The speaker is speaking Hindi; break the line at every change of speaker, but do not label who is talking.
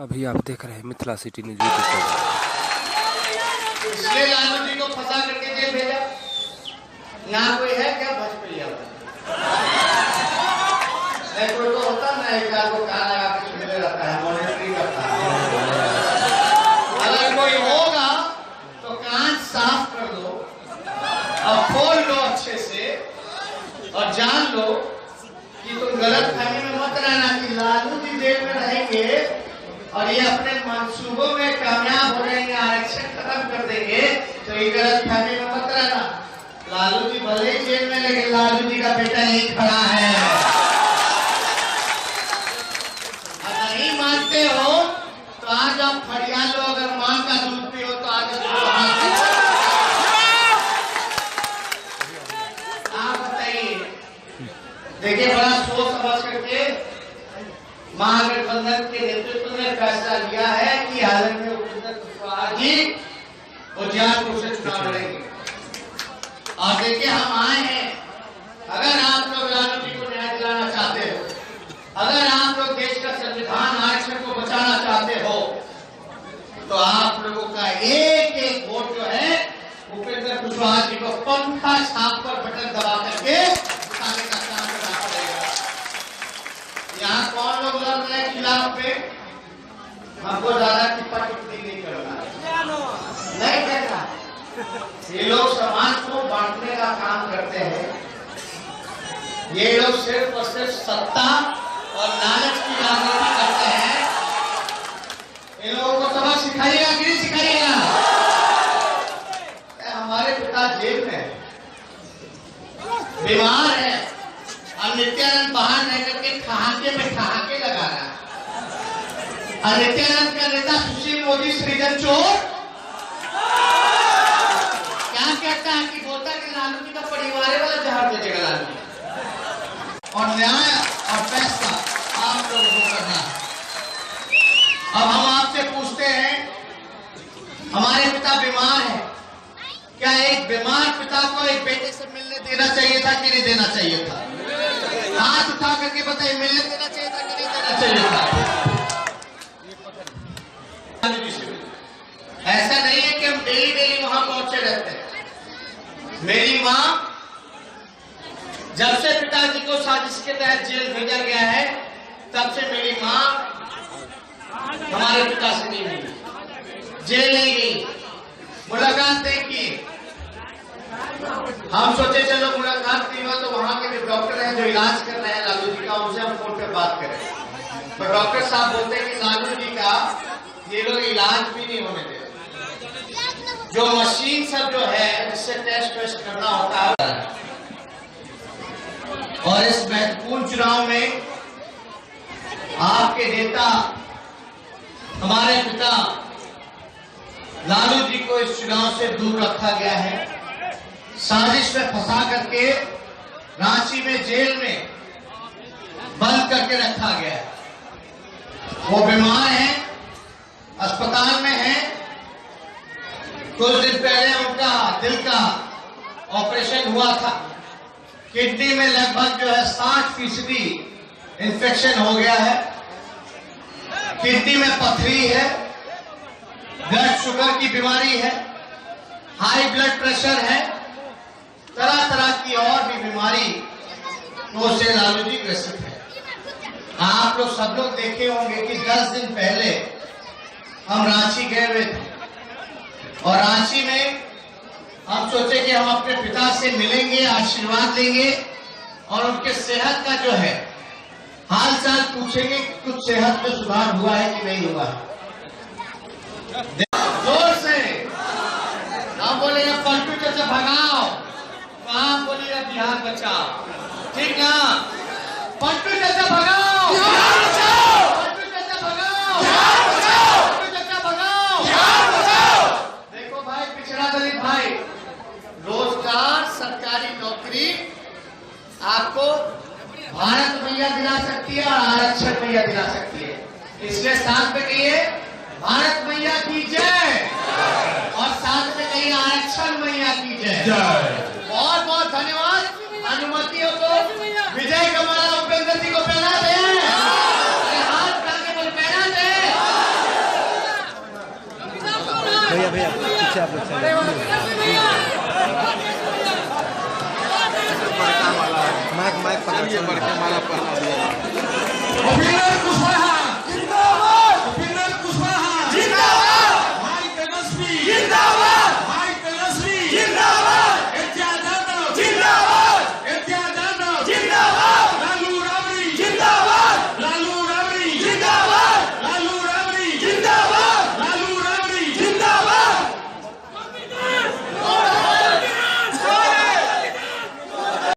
अभी आप देख रहे हैं Mithila city news YouTube channel.
इसलिए लालू जी को फंसा करके जेल भेजा। ना कोई है क्या भोजपुरिया नहीं कोई तो होता ना एक को कान लगा के सुनते रहता है, मॉनिटरिंग करता है। अगर कोई होगा तो कान साफ कर दो और खोल लो अच्छे से और जान लो कि तुम गलत फहमी में मत रहना कि लालू जी जेल में रहेंगे और ये अपने मंसूबों में कामयाब हो जाएंगे, आरक्षण खत्म कर देंगे। तो ये गलत फहमी में मत रहना। लालू जी भले ही जेल में, लेकिन लालू जी का बेटा यही खड़ा है। और नहीं मानते हो तो आज आप फरियाद लो। अगर मां का दूध पियो तो आज आप बताइए। देखिए बड़ा सोच समझ करके महागठबंधन के नेतृत्व ने फैसला लिया है कि हाल में उपेंद्र कुशवाहा जी उज्जैनपुर से चुनाव लड़ेंगे। और देखिए हम आए हैं। अगर आप लोग लालू जी को न्याय दिलाना चाहते हो, अगर आप लोग देश का संविधान आरक्षण को बचाना चाहते हो, तो आप लोगों का एक एक वोट जो है उपेंद्र कुशवाहा जी को पंखा छाप पर बटन दबा करके उठाने का काम करना पड़ेगा। यहाँ कौन लोग लड़ रहे हैं खिलाफ पे? हमको ज्यादा टिप्पा टिप्पणी नहीं करना, नहीं करना। ये लोग समाज को बांटने का काम करते हैं। ये लोग सिर्फ और सिर्फ सत्ता और लालच की राजनीति करते हैं। इन लोगों को सबक सिखाइएगा कि नहीं सिखाइएगा? हमारे पिता जेल में है, बीमार है और नित्यानंद बाहर रह करके ठहाके में ठहाके लगा रहा है। और नित्यानंद का नेता सुशील मोदी सृजन चोर क्या कहता है कि बोलता कि लालू जी का परिवार वाला जहर दे देगा लालू जी। और न्याय और फैसला आप लोगों को करना है। अब हम आपसे पूछते हैं, हमारे पिता बीमार है, क्या एक बीमार पिता को एक बेटे से मिलने देना चाहिए था कि नहीं देना चाहिए था? हाथ उठा करके बताइए, मिलने देना चाहिए था कि नहीं देना चाहिए था? ऐसा नहीं है कि हम डेली डेली वहां पहुंचे रहते हैं। मेरी मां, जब से पिताजी को साजिश के तहत जेल भेजा गया है, तब से मेरी मां हमारे पिता से नहीं मिली, जेल नहीं गई, मुलाकात नहीं की। हम सोचे चलो मुलाकात नहीं हुआ तो वहां के जो डॉक्टर हैं जो इलाज कर रहे हैं लालू जी का, उनसे हम फोन पे बात करें। तो डॉक्टर साहब बोलते हैं कि लालू जी का ये लोग इलाज भी नहीं होने दे। जो मशीन सब जो है जिससे टेस्ट करना होता है। और इस महत्वपूर्ण चुनाव में आपके नेता हमारे पिता लालू जी को इस चुनाव से दूर रखा गया है। साजिश में फंसा करके रांची में जेल में बंद करके रखा गया है। वो बीमार हैं, अस्पताल में हैं। कुछ दिन पहले उनका दिल का ऑपरेशन हुआ था। किडनी में लगभग जो है 60% इंफेक्शन हो गया है। किडनी में पथरी है, ब्लड शुगर की बीमारी है, हाई ब्लड प्रेशर है, तरह तरह की और भी बीमारी से लालू जी ग्रसित है। आप लोग सब लोग देखे होंगे कि 10 दिन पहले हम रांची गए हुए थे और रांची में हम सोचे कि हम अपने पिता से मिलेंगे, आशीर्वाद लेंगे और उनके सेहत का जो है हाल चाल पूछेंगे कि कुछ सेहत में सुधार हुआ है कि नहीं हुआ है। जोर से हम बोलेंगे पलटू जैसे भगाओ, तो आप बोलिएगा बिहार बचाओ, ठीक ना? पलटू जैसे भगाओ, पलटू जैसे भगाओ, पलटू जैसे भगाओ। देखो भाई, पिछड़ा दलित भाई, रोजगार, सरकारी नौकरी आपको भारत मैया दिला सकती है और आरक्षण मैया दिला सकती है। इसलिए साथ में कहिए भारत मैया की जय और साथ में कहिए आरक्षण मैया की जय। बहुत बहुत धन्यवाद। अनुमतियों को विजय का माला उपेंद्र जी को पहना दे। हाथ करके बोले पहना दे।
पीछे आप लोग चले माइक पकड़ के बड़के माला पहना दिया।